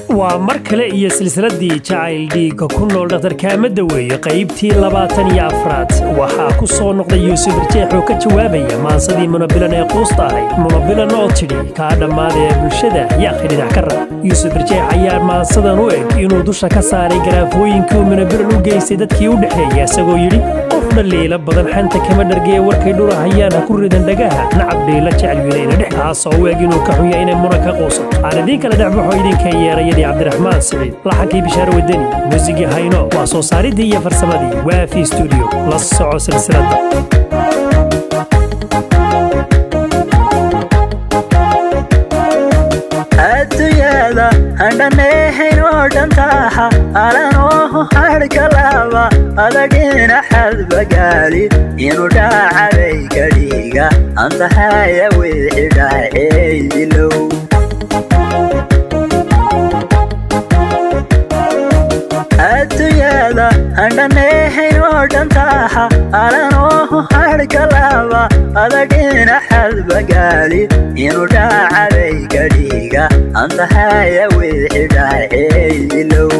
ومركلة هي silsiladii jaceyl dhiiga ku nool dhakhtarkaamada weeye qaybtii 24 waxaa ku soo noqday yusuf birjex oo ka jawaabaya maansadii munabilan ee quusta ahayd munabilan oo tidhi kaa dhammaadee bulshada yaa khidhinac ka rab yusuf birjex ayaa maansadan u eg inuu dusha ka saaray garaafooyinkii uu munabilan u geystay dadkii u dhexeeya isagoo yidhi qof dhaliila badan xanta kama dhargee warkay dhurahayaan ha ku ridan dhagaha nacab dhiila jecel wiilayna dhex taasoo u eg inuu ka xunya inay muran ka quusato aan idiin kala dhexbaxo idinka yeerayadii cabdiraxmaan siciid laxankii bishaar wadani muusigii hayno waa soo saaridii iyo farsamadii waafi studio la soco silsiladda adduunyada handhaneehayn oo dhantaaxa alanoo harhkalaaba adagina xadbagaali inuu dhaacabay ka dhiiga antahaya wixii dhaaceydilow adduunyada handhaneehayn oo dhantaaxa alanoo harhkalaaba adagina xadbagaali inuu dhaacabay ka dhiiga antahaya wixii dhaaceydilow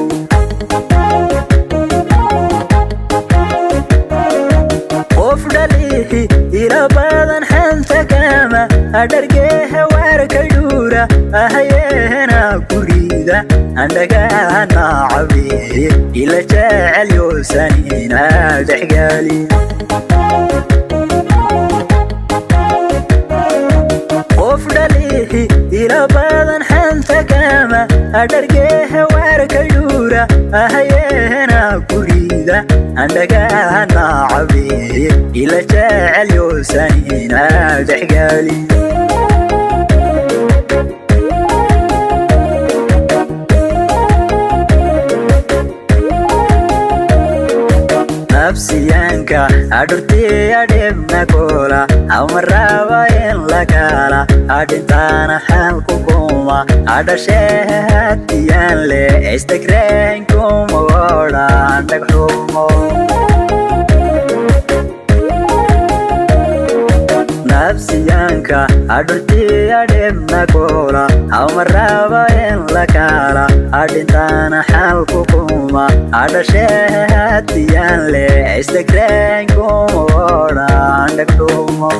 qof dhalihi ila badan xanta kama adhargeeha waarkay dhuura ahayeena guriga andhagaana cabihi ila jecel yoosanina dhexgaali qof dhalihi ila badan xanta kama adhargeeha waarkay dhuura ahayeena guriga andhagaana cabihi ila jecel yoosanina dhexgaali nabsiyaanka adhurtii adhibna koola amaraba in la kala adhintaana xalku kuma adhashehatiyaan le istagreen kuma odhan dhagxumo nabsiyaanka adhurtii adhibna koola amaraba in la kala adhintaana xalku kuma adhashehatiyaan le istagreen kuma odhan dhagxumo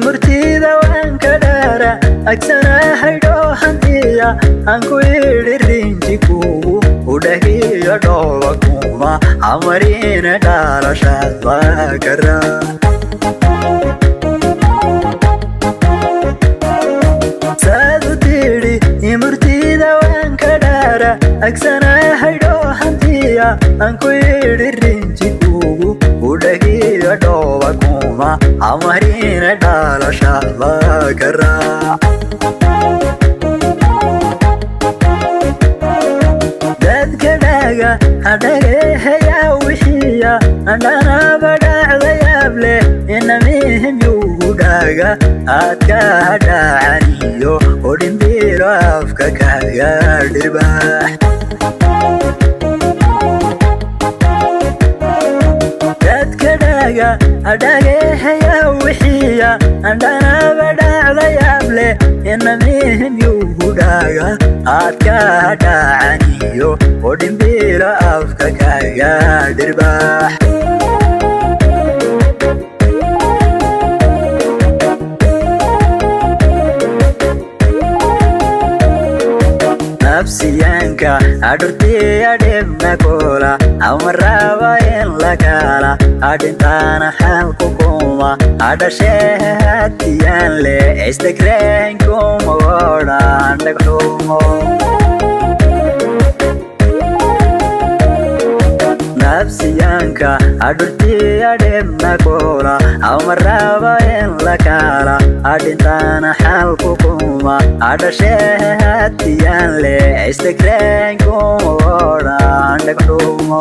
murtida waan ka dhaara agsana haydhoo hantiya aan ku idhi rinji kugu u dhahiyo dhooba kuma amarina dhalashaad baa kara saadu tidhi murtida waan ka dhaara agsana haydhoo hantiya aan ku idhi rinji kugu u dhahiyo dhooba kuma amarina dhalashaad baa kara dadka dhaga hadhageehayaa wixiya andhanaba dhacdayaab leh inamihim yugu dhaga aadka hadhaacaniyo oo dhimbiro afka kaga dhirbaax dadka dhaga hadhageehayaa wixiya andhanaba dhacdayaab leh inamihim yugu dhaga aadka hadhaacaniyo oo dhimbiro afka kaga dhirbaax nabsiyaanka adhurtii adhibna koola amaraba in la kala adhintaana xalku kuma adhashehatiyaan le istagreen kuma odhan dhagxumo nabsiyaanka adhurtii adhibna koola amaraba in la kala adhintaana xalku kuma adhashehatiyaan le istagreen kuma odhan dhagxumo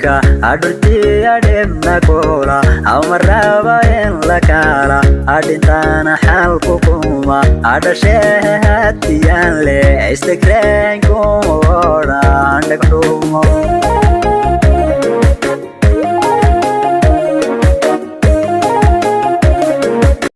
dhulka adhurtii adhibna kula amaraba in la kala adhintana xalku kuma adhashehatiyaan le istagreen kuma odhan dhagxumo